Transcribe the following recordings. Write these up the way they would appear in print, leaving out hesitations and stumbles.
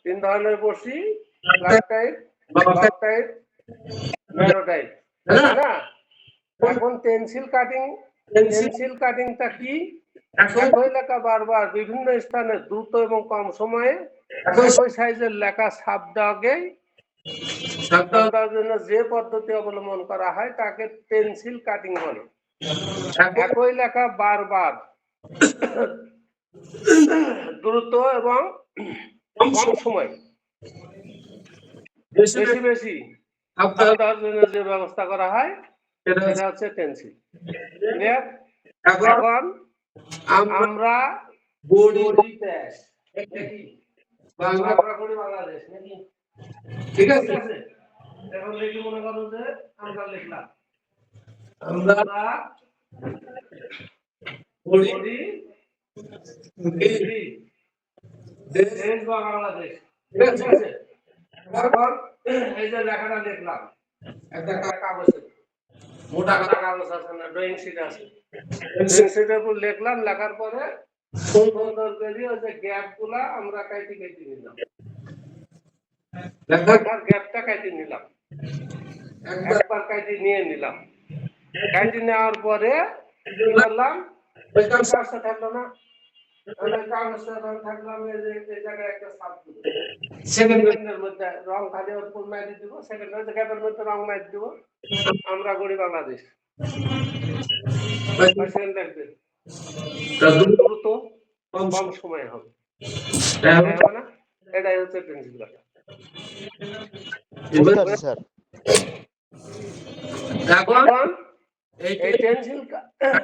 তিন ধরনের বড়শি, flat type, lock type, narrow type, তাই না? এখন পেন্সিল কাটিংটা কি? একই লেখা বারবার বিভিন্ন স্থানে দ্রুত এবং কম সময়ে একই সাইজের লেখা ছাপ দেওয়ার জন্য যে পদ্ধতি অবলম্বন করা হয় তাকে পেন্সিল কাটিং বলে। একই লেখা বারবার দ্রুত এবং কম সময় বেশি ছাপ দেওয়ার জন্য যে ব্যবস্থা করা হয় সেটা হচ্ছে পেন্সিল। এখন আমরা বাংলাদেশ নাকি? ঠিক আছে, এখন লিখি, মনে করো যে আমরা লিখলাম আমরা দেশ বা বাংলাদেশ। ঠিক আছে, এখন এই যে লেখাটা লিখলাম একটা কাগজে, মোটা কাগজ আছে না, ড্রয়িং শিট আছে, ড্রয়িং শিটের উপর লিখলাম, লেখার পরে সুন্দর করে ওই যে গ্যাপ গুলা আমরা কেটে নিলাম, লেখার গ্যাপটা কেটে নিলাম, একবার কেটে নিলাম, কেটে নেওয়ার পরে কি করলাম, ওই কাগজটা থাকলো না, থাকলাম এই জায়গায় একটা ছাপ দিব, সেকেন্ডের মধ্যে রং খালি ফুল মাইরে দিব, সেকেন্ডের গ্যাপের মধ্যে রং মাইরে দিব, আমরা গড়ি বাংলাদেশ। দ্রুত কম সময় হবে না, এটাই হচ্ছে পেন্সিল কাটা। এখন এই পেন্সিল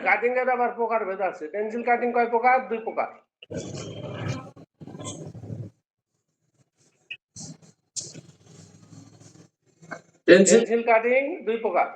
কাটিং এর আবার প্রকার ভেদ আছে। পেন্সিল কাটিং কয় প্রকার? দুই প্রকার। পেন্সিল কাটিং দুই প্রকার,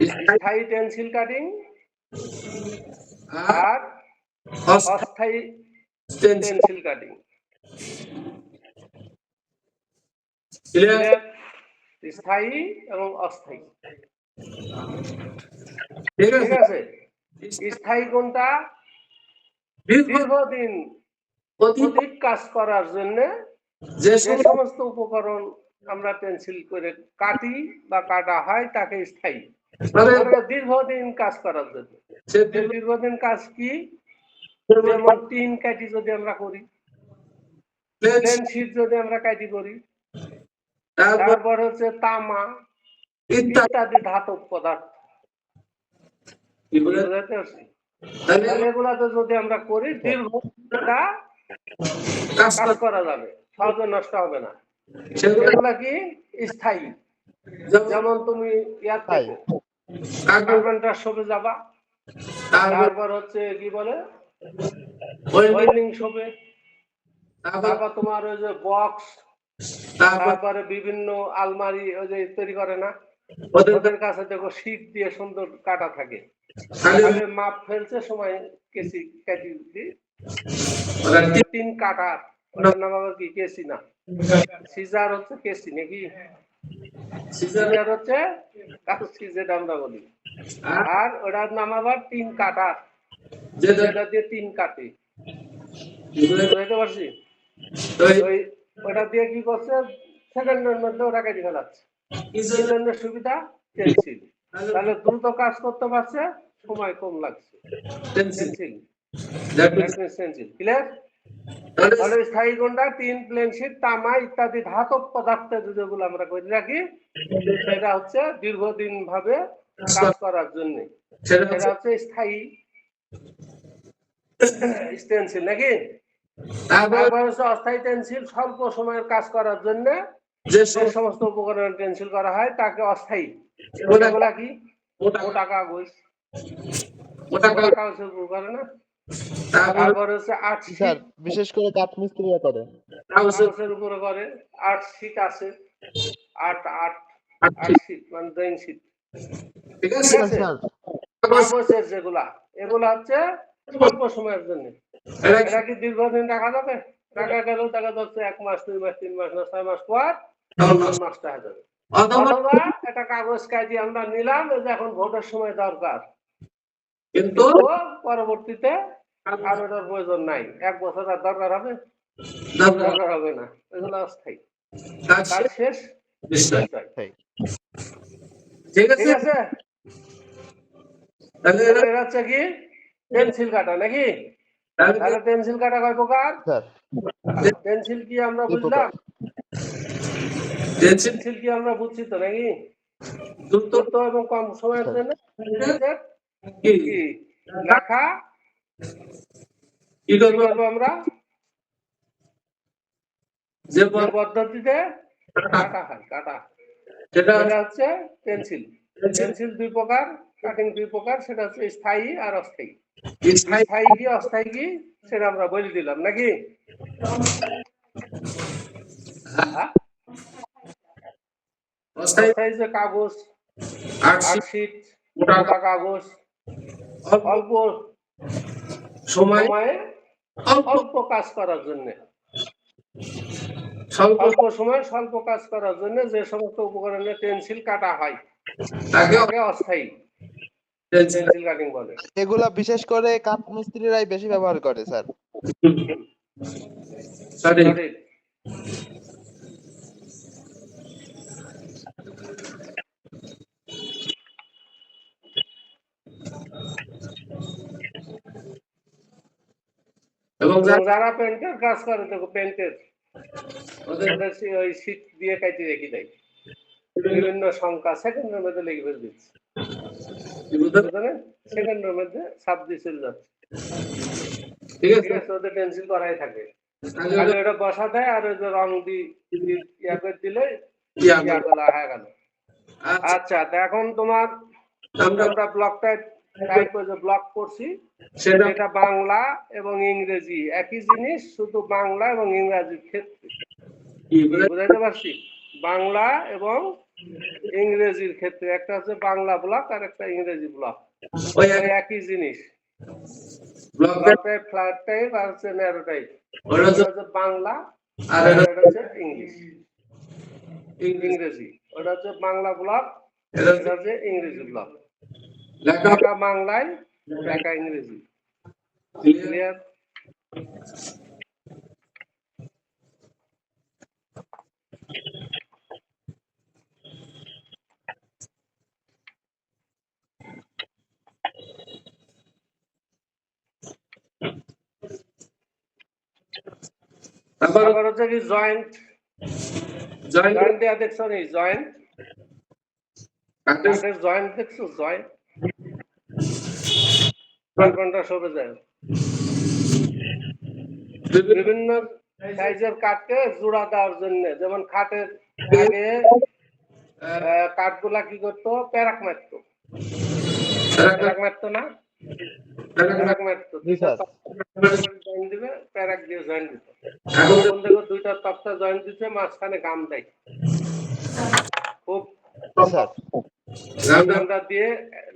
স্থায়ী পেন্সিল কাটিং আর অস্থায়ী পেন্সিল কাটিং। স্থায়ী এবং অস্থায়ী। ঠিক আছে, স্থায়ী কোনটা? দীর্ঘদিন অধিক কাজ করার জন্য যে সমস্ত উপকরণ আমরা পেন্সিল করে কাটি বা কাটা হয় তাকে স্থায়ী। দীর্ঘদিন কাজ করার জন্য। দীর্ঘদিন কাজ কি? যেমন টিন কাটি যদি আমরা করি, প্লেন শীট যদি আমরা কাটি করি, তারপর হচ্ছে তামা ইত্যাদি ধাতব পদার্থ, এগুলাতে যদি আমরা করি দীর্ঘটা কাজ করা যাবে, সহজে নষ্ট হবে না। সেগুলা কি? স্থায়ী। যেমন তুমি ইয়ার থেকে কার্পেন্টার শপে যাবা, তারপর হচ্ছে কি বলে ওয়েল্ডিং শপে, তারপর তোমার ওই যে বক্স, তারপরে বিভিন্ন আলমারি ওই যে তৈরি করে না, ওদের কাছে দেখো শীট দিয়ে সুন্দর কাটা থাকে, মাপ ফেলছে সময় কেসি কাটি তিন কাটা, ওটার নাম আবার কি? কেসি না, সিজার হচ্ছে কেসি নাকি? সিজার হচ্ছে কাগজি যেটা আমরা বলি, আর ওটার নাম আবার তিন কাটা, যেটা দিয়ে তিন কাটে। বুঝতে পারছি? ওটা দিয়ে কি করছে? সেকেন্ডের মধ্যে ওটা কেটে ফেলাচ্ছে। কি জন্য সুবিধা? পেন্সিল। তাহলে দ্রুত কাজ করতে পারছে, সময় কম লাগছে। Pencil, pencil clear? তাহলে স্থায়ী কোনটা? টিন, প্লেন শীট, তামা ইত্যাদি ধাতব পদার্থের যেগুলো আমরা করে রাখি, সেটা হচ্ছে দীর্ঘদিন ভাবে কাজ করার জন্য, সেটা হচ্ছে স্থায়ী পেন্সিল নাকি? তারপর হচ্ছে অস্থায়ী পেন্সিল, স্বল্প সময়ের কাজ করার জন্য যে সমস্ত উপকরণ পেন্সিল করা হয় তাকে অস্থায়ী। ওগুলা কি? মোটা কাগজ, মোটা কাগজের উপর করে না। তারপর হচ্ছে আর্ট শীট, বিশেষ করে কাঠমিস্ত্রিরা করে, কাগজের উপরে করে। আর্ট শীট আছে, আর্ট শীট মানে ড্রয়িং শীট। ঠিক আছে, কাগজের যেগুলা, এগুলা হচ্ছে অল্প সময়ের জন্য। এটা কি দীর্ঘদিন রাখা যাবে? রাখা গেলেও দেখা যাচ্ছে 1 মাস, 2 মাস, 3 মাস না 6 মাস পর নষ্ট হয়ে যাবে। অথবা একটা কাগজ কাটি আমরা নিলাম, এই যে এখন ভোটের সময় দরকার, কিন্তু পরবর্তীতে আর ওটার প্রয়োজন নাই, 1 বছর আর দরকার হবে দরকার হবে না, এগুলো অস্থায়ী। কাজ শেষ, নিশ্চয়। তাই। ঠিক ঠিক আছে, আছে। তাহলে তাহলে এটা হচ্ছে কি পেন্সিল কাটা নাকি? তাহলে পেন্সিল কাটা কয় প্রকার? স্যার পেন্সিল কি আমরা দুই প্রকার। বুঝলাম? পেন্সিল পেন্সিল কি আমরা বুঝছি তো নাকি? দ্রুত দ্রুত এবং কম সময়ের স্যার। জন্য কি কি লেখা কি কি করবো করবো আমরা? যে যে পদ্ধতিতে কাটা হয়, কাটা, সেটা সেটা হচ্ছে পেন্সিল। পেন্সিল দুই প্রকার, কাটিং দুই প্রকার, সেটা হচ্ছে স্থায়ী আর অস্থায়ী। স্থায়ী স্থায়ী কি অস্থায়ী কি সেটা আমরা বলে দিলাম নাকি? হ্যাঁ? অস্থায়ী অস্থায়ী যে কাগজ, আর্টশিট আর্টশিট, মোটা মোটা কাগজ, অল্প সময় সময়ে অল্প অল্প কাজ করার জন্য, স্বল্প অল্প সময়ে স্বল্প কাজ করার জন্য যে সমস্ত উপকরণে পেন্সিল কাটা হয় তাকে তাকে অস্থায়ী পেন্সিল পেন্সিল কাটিং বলে। এগুলা বিশেষ করে কাঠ মিস্ত্রিরাই বেশি ব্যবহার করে স্যার। সঠিক। সঠিক। এবং এবং যারা পেন্টের কাজ করে দেখো পেন্টের ওদের ওদের ওই শীট দিয়ে কাটি রেখে দেয়, বিভিন্ন সংখ্যা সেকেন্ডের মধ্যে লিখে ফেলে দিচ্ছে, বুঝলেন? সেকেন্ডের মধ্যে ছাপ দিয়ে চলে যাচ্ছে। ঠিক ঠিক আছে, আছে, ওদের পেন্সিল করাই থাকে, তাহলে খালি ওটা বসা দেয় আর ওই যে রং ইয়া করে দিলে ইয়া ইয়া বলো। গুলা হয়ে গেল। আচ্ছা, আচ্ছা, তো এখন তোমার আমরা ব্লকটা টাইপ যে ব্লক করছি সেটা সেটা বাংলা এবং ইংরেজি একই জিনিস, শুধু বাংলা এবং ইংরেজির ক্ষেত্রে। কি কি বুঝাইতে পারছি? বাংলা এবং ইংরেজির ক্ষেত্রে একটা হচ্ছে বাংলা ব্লক আর একটা ইংরেজি ব্লক, ওই ওই একই জিনিস। ব্লকটা ব্লক টাইপ, ফ্ল্যাট টাইপ আর হচ্ছে ন্যারো টাইপ। ওটা এটা হচ্ছে বাংলা আর আর এটা এটা হচ্ছে ইংলিশ, ইংরেজি, ইংরেজি। ওটা হচ্ছে বাংলা ব্লক, এটা এটা হচ্ছে ইংরেজি ব্লক। লেখা লেখা বাংলায়, লেখা ইংরেজি। ক্লিয়ার। ক্লিয়ার? তারপর তারপর হচ্ছে কি জয়েন্ট। জয়েন্ট জয়েন্ট দেওয়া দেখছো নি? জয়েন্ট, কাটের কাঠের জয়েন্ট দেখছো? জয়েন্ট কার্বনটা সরে যায়। বিভিন্ন সাইজের কাঠকে জোড়া দেওয়ার জন্য, যেমন খাটের আগে কাঠগুলা কি করতো? প্যারাক মারতো, প্যারাক মারতো না? প্যারাক মারতো, জি দুইটা স্যার। জয়েন্ট দিবে, প্যারাক দিয়ে জয়েন্ট দিত। এখন এখন দেখো দুইটা তক্তা জয়েন্ট দিচ্ছে, মাঝখানে গাম দেয়, খুব জি স্যার। গামটা দিয়ে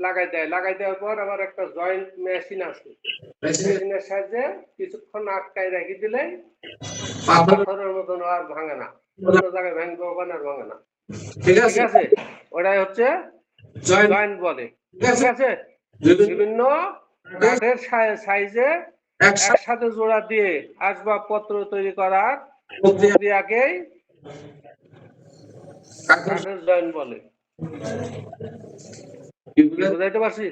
লাগাই দেয়। লাগাই দেওয়ার পর আবার একটা জয়েন্ট মেশিন আছে, মেশিনের সাহায্যে কিছুক্ষণ আটকায় রেখে দিলে পাথরের মতন আর ভাঙে না, অন্য জায়গায় ভাঙবে ওখানে আর ভাঙে না। ঠিক ঠিক আছে, আছে, ওটাই হচ্ছে জয়েন্ট জয়েন্ট বলে। ঠিক আছে, ঠিক আছে, বিভিন্ন কাঠের সাইজে একসাথে একসাথে জোড়া দিয়ে আসবাবপত্র তৈরি করার প্রক্রিয়া প্রক্রিয়াকেই কাটের কাঠের জয়েন্ট বলে। কি কি বলে? বুঝাইতে পারছি?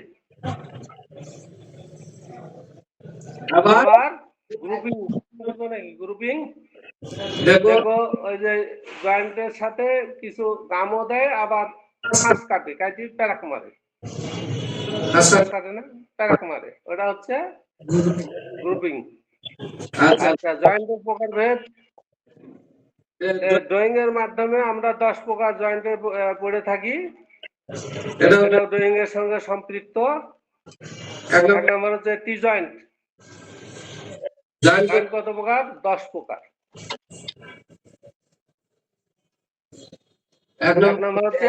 আবার আবার গ্রুপিং, নাকি গ্রুপিং দেখো দেখো, ওই যে জয়েন্টের সাথে কিছু গামও দেয়, আবার ফাঁস কাটে, কাটি প্যারাক মারে। আচ্ছা ফাঁস কাটে না, প্যারাক মারে, ওটা হচ্ছে গ্রুপিং। আচ্ছা আচ্ছা, জয়েন্টের প্রকারভেদ। ড্রয়িং এর মাধ্যমে আমরা 10 প্রকার জয়েন্টের পড়ে থাকি, এটা এটা ড্রয়িং এর সঙ্গে সম্পৃক্ত। এক এক নম্বর হচ্ছে টি জয়েন্ট। জয়েন্ট জয়েন্ট কত প্রকার? 10 প্রকার। এক এক নম্বর হচ্ছে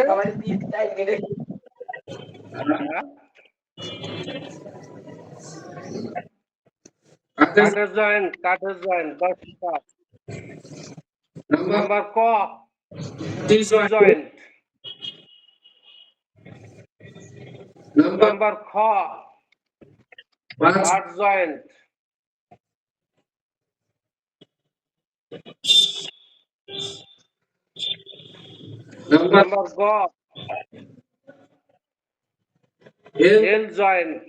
কাঠের জয়েন্ট, কাঠের জয়েন্ট 10 প্রকার। নাম্বার ক টি জয়েন্ট। নাম্বার খ কাঠ জয়েন্ট। নাম্বার নাম্বার গ এল এল জয়েন্ট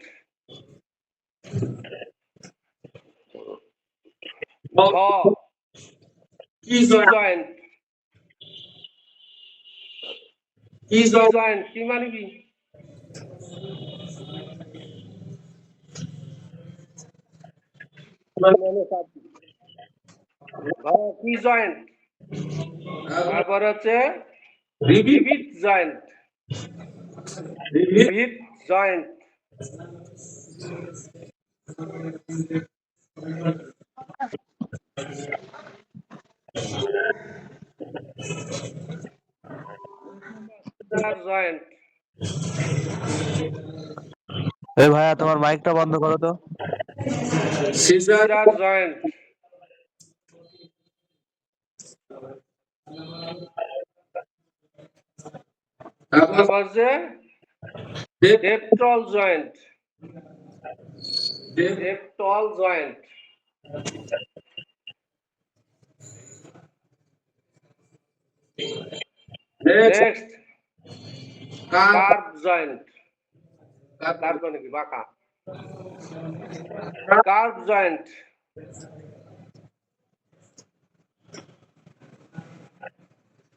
ঘ কি টি জয়েন্ট কি টি জয়েন্ট কি মানে কি কি জয়েন্ট তারপর হচ্ছে রিবিট জয়েন্ট রিবিট জয়েন্ট জয়েন্ট এই ভাইয়া তোমার মাইকটা বন্ধ করো তো। সিজার সিজার জয়েন্ট তারপর তারপর যে dovetail joint dovetail joint next curve joint curve মানে কি বাঁকা কার্ভ জয়েন্ট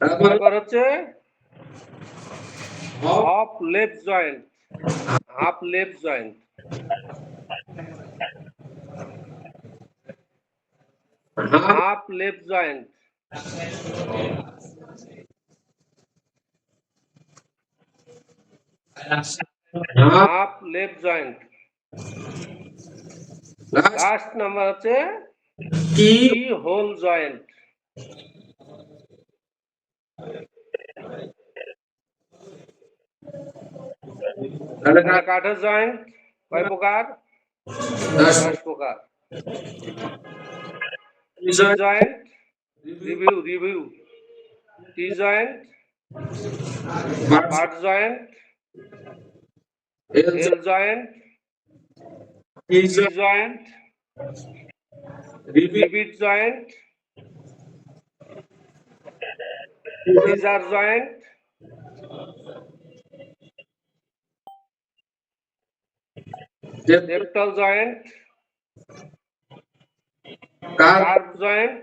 তারপর হচ্ছে half lap joint half lap joint half lap joint half lap joint last number হচ্ছে কি কি হোল জয়েন্ট তাহলে কাঠের জয়েন্ট কয় প্রকার 10 প্রকার joint review T joint part joint L joint T joint rivet joint scissor joint dovetail joint curve joint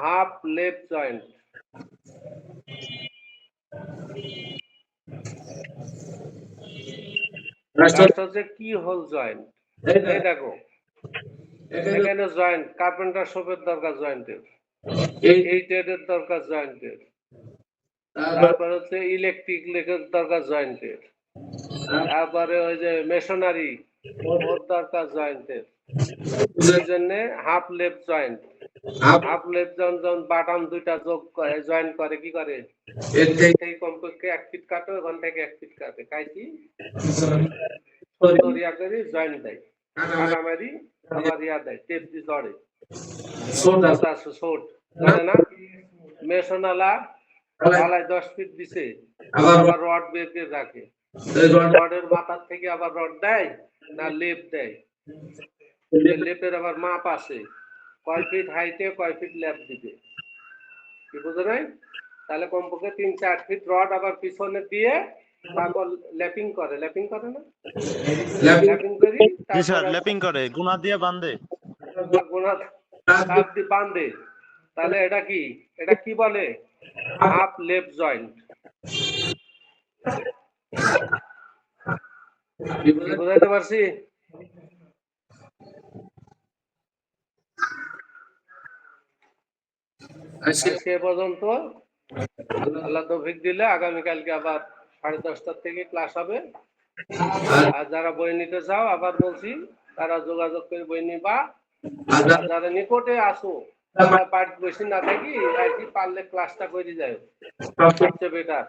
half lap joint last হচ্ছে কি হোল জয়েন্ট এই দেখো এখানে জয়েন্ট কার্পেন্টার শপের দরকার জয়েন্টের এই ট্রেডের দরকার জয়েন্টের তারপর হচ্ছে ইলেকট্রিক লেগের দরকার জয়েন্টের তারপরে ওই যে মেশনারি ওর দরকার জয়েন্টের এই জন্য half lap joint half lap joint যখন বাটাম দুইটা যোগ করে জয়েন্ট করে কি করে এর থেকে এই কমপক্ষে 1 ফিট কাটো ওখান থেকে 1 ফিট কাটে কাইটি দরিয়া করে জয়েন্ট দেয় কাটামারি আবার ইয়া দেয় টেপ দিয়ে ধরে সোডা শোট জানে না মেশনালা ঢালাই 10 ফিট দিছে আবার রড বের করে রাখে রডের মাথার থেকে আবার রড দেয় না লেপ দেয় লেপের আবার মাপ আছে কয় ফিট হাইটে কয় ফিট লেপ দিবে কি বুঝো নাই তাহলে কমপক্ষে 3-4 ফিট রড আবার পিছনে দিয়ে তারপর ল্যাপিং করে না ল্যাপিং করি জি স্যার ল্যাপিং করে গুনা দিয়ে বাঁধে। গোনা তাপ দিয়ে বাঁধে তাহলে এটা কি বলে হাফ লেফট জয়েন্ট বুঝাইতে পারছি আজকে পর্যন্ত আল্লাহ তৌফিক দিলে আগামীকালকে আবার 10:30 থেকে ক্লাস হবে আর যারা বই নিতে চাও আবার বলছি তারা যোগাযোগ করে বই নিবা আর যারা নিকটে আসো তারা বাড়িতে বসে না থাকি পারলে ক্লাসটা করে যায় সবচেয়ে বেটার